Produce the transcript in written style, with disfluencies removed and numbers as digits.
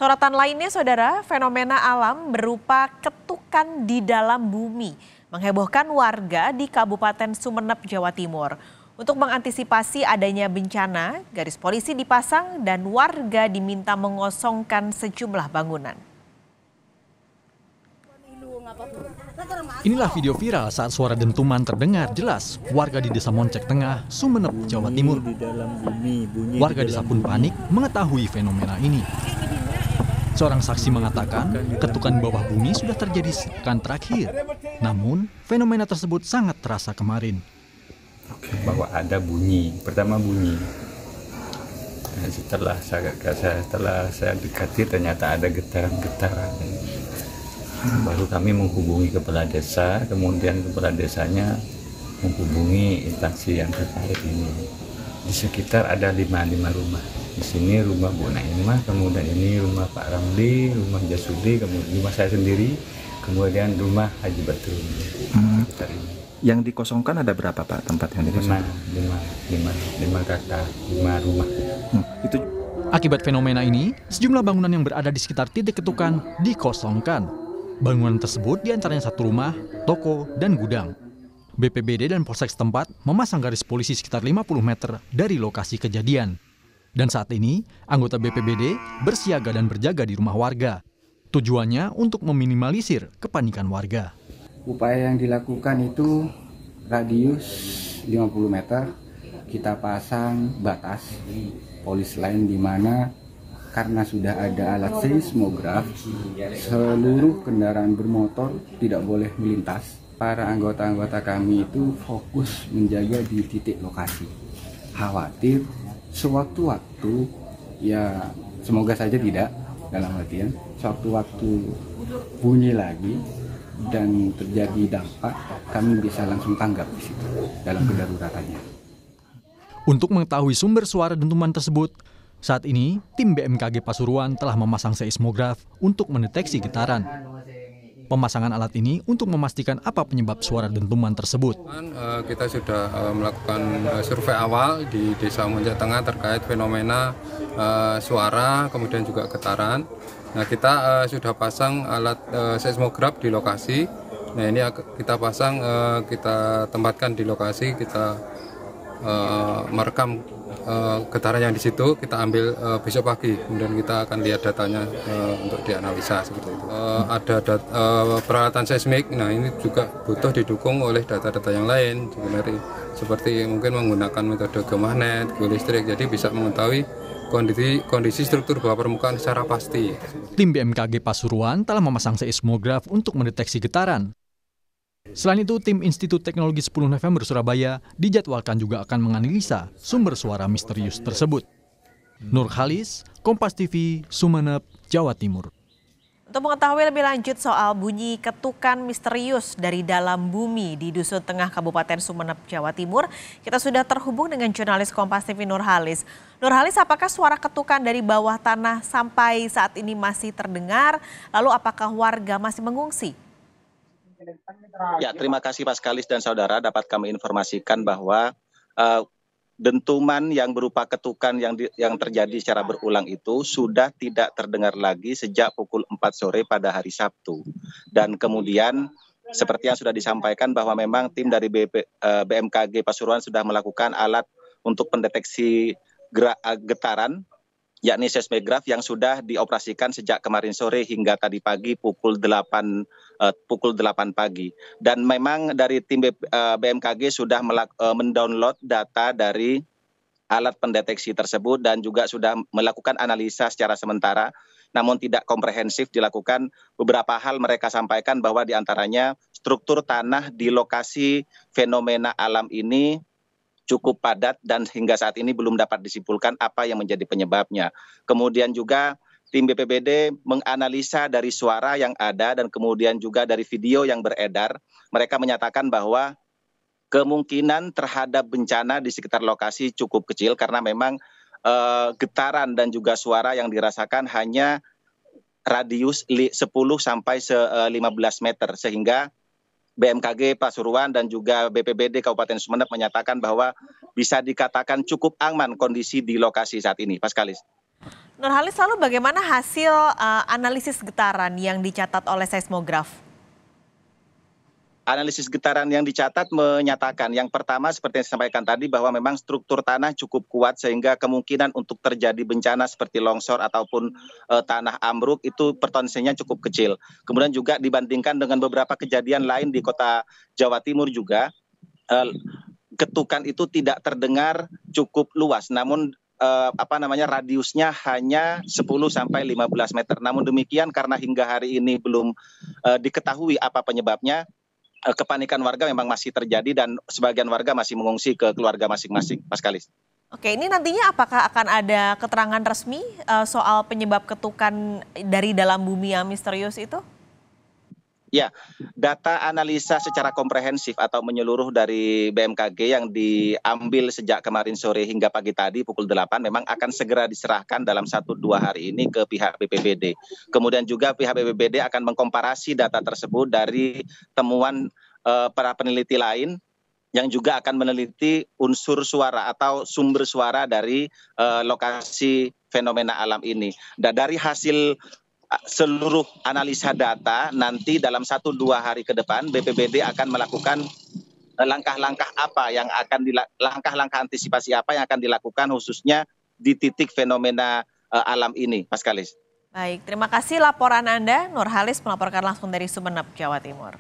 Sorotan lainnya, saudara, fenomena alam berupa ketukan di dalam bumi menghebohkan warga di Kabupaten Sumeneb, Jawa Timur. Untuk mengantisipasi adanya bencana, garis polisi dipasang dan warga diminta mengosongkan sejumlah bangunan. Inilah video viral saat suara dentuman terdengar jelas. Warga di Desa Moncek Tengah, Sumeneb, Jawa Timur. Warga desa pun panik mengetahui fenomena ini. Seorang saksi mengatakan ketukan bawah bumi sudah terjadi sepekan terakhir. Namun, fenomena tersebut sangat terasa kemarin. Bahwa ada bunyi, pertama bunyi. Dan setelah saya dekati ternyata ada getaran-getaran. Baru kami menghubungi kepala desa, kemudian kepala desanya menghubungi instansi yang terkait ini. Di sekitar ada 5 rumah. Di sini rumah Bu Naimah, kemudian ini rumah Pak Ramli, rumah Jasudi, kemudian rumah saya sendiri, kemudian rumah Haji Batul. Yang dikosongkan ada berapa Pak tempat yang dikosongkan? 5 rumah. Akibat fenomena ini, sejumlah bangunan yang berada di sekitar titik ketukan dikosongkan. Bangunan tersebut diantaranya 1 rumah, toko, dan gudang. BPBD dan Polsek setempat memasang garis polisi sekitar 50 meter dari lokasi kejadian. Dan saat ini, anggota BPBD bersiaga dan berjaga di rumah warga. Tujuannya untuk meminimalisir kepanikan warga. Upaya yang dilakukan itu radius 50 meter, kita pasang batas polis lain di mana karena sudah ada alat seismograf, seluruh kendaraan bermotor tidak boleh melintas. Para anggota-anggota kami itu fokus menjaga di titik lokasi. Khawatir sewaktu-waktu, ya semoga saja tidak, dalam artian sewaktu-waktu bunyi lagi dan terjadi dampak, kami bisa langsung tanggap di situ dalam kedaruratannya. Untuk mengetahui sumber suara dentuman tersebut, saat ini tim BMKG Pasuruan telah memasang seismograf untuk mendeteksi getaran. Pemasangan alat ini untuk memastikan apa penyebab suara dentuman tersebut. Kita sudah melakukan survei awal di Desa Moncek Tengah terkait fenomena suara, kemudian juga getaran. Nah, kita sudah pasang alat seismograf di lokasi. Nah, ini kita pasang, kita tempatkan di lokasi, kita merekam getaran yang di situ, kita ambil besok pagi, kemudian kita akan lihat datanya untuk dianalisa seperti itu. Ada peralatan seismik, nah ini juga butuh didukung oleh data-data yang lain, seperti mungkin menggunakan metode geomagnet, geolistrik, jadi bisa mengetahui kondisi struktur bawah permukaan secara pasti. Tim BMKG Pasuruan telah memasang seismograf untuk mendeteksi getaran. Selain itu, tim Institut Teknologi 10 November Surabaya dijadwalkan juga akan menganalisa sumber suara misterius tersebut. Nurhalis, Kompas TV, Sumeneb, Jawa Timur. Untuk mengetahui lebih lanjut soal bunyi ketukan misterius dari dalam bumi di Dusun Tengah Kabupaten Sumeneb, Jawa Timur, kita sudah terhubung dengan jurnalis Kompas TV Nurhalis. Nurhalis, apakah suara ketukan dari bawah tanah sampai saat ini masih terdengar? Lalu apakah warga masih mengungsi? Ya, terima kasih Paskalis dan saudara, dapat kami informasikan bahwa dentuman yang berupa ketukan yang terjadi secara berulang itu sudah tidak terdengar lagi sejak pukul 4 sore pada hari Sabtu. Dan kemudian seperti yang sudah disampaikan bahwa memang tim dari BMKG Pasuruan sudah melakukan alat untuk pendeteksi getaran, yakni seismograf yang sudah dioperasikan sejak kemarin sore hingga tadi pagi pukul 8 pagi. Dan memang dari tim BMKG sudah mendownload data dari alat pendeteksi tersebut dan juga sudah melakukan analisa secara sementara, namun tidak komprehensif dilakukan. Beberapa hal mereka sampaikan bahwa diantaranya struktur tanah di lokasi fenomena alam ini cukup padat dan hingga saat ini belum dapat disimpulkan apa yang menjadi penyebabnya. Kemudian juga tim BPBD menganalisa dari suara yang ada dan kemudian juga dari video yang beredar. Mereka menyatakan bahwa kemungkinan terhadap bencana di sekitar lokasi cukup kecil karena memang getaran dan juga suara yang dirasakan hanya radius 10 sampai 15 meter sehingga BMKG Pasuruan dan juga BPBD Kabupaten Sumeneb menyatakan bahwa bisa dikatakan cukup aman kondisi di lokasi saat ini, Paskalis. Nurhalis, lalu bagaimana hasil analisis getaran yang dicatat oleh seismograf? Analisis getaran yang dicatat menyatakan yang pertama seperti yang saya sampaikan tadi bahwa memang struktur tanah cukup kuat sehingga kemungkinan untuk terjadi bencana seperti longsor ataupun tanah ambruk itu potensinya cukup kecil. Kemudian juga dibandingkan dengan beberapa kejadian lain di kota Jawa Timur juga getukan itu tidak terdengar cukup luas, namun radiusnya hanya 10 sampai 15 meter. Namun demikian karena hingga hari ini belum diketahui apa penyebabnya, kepanikan warga memang masih terjadi dan sebagian warga masih mengungsi ke keluarga masing-masing, Mas Kalis. Oke, ini nantinya apakah akan ada keterangan resmi soal penyebab ketukan dari dalam bumi yang misterius itu? Ya, data analisa secara komprehensif atau menyeluruh dari BMKG yang diambil sejak kemarin sore hingga pagi tadi pukul 8 memang akan segera diserahkan dalam 1-2 hari ini ke pihak BPBD. Kemudian juga pihak BPBD akan mengkomparasi data tersebut dari temuan para peneliti lain yang juga akan meneliti unsur suara atau sumber suara dari lokasi fenomena alam ini. Dan dari hasil seluruh analisa data nanti dalam 1-2 hari ke depan BPBD akan melakukan langkah-langkah apa yang akan langkah-langkah antisipasi apa yang akan dilakukan khususnya di titik fenomena alam ini, Mas Kalis. Baik, terima kasih laporan Anda. Nurhalis melaporkan langsung dari Sumeneb, Jawa Timur.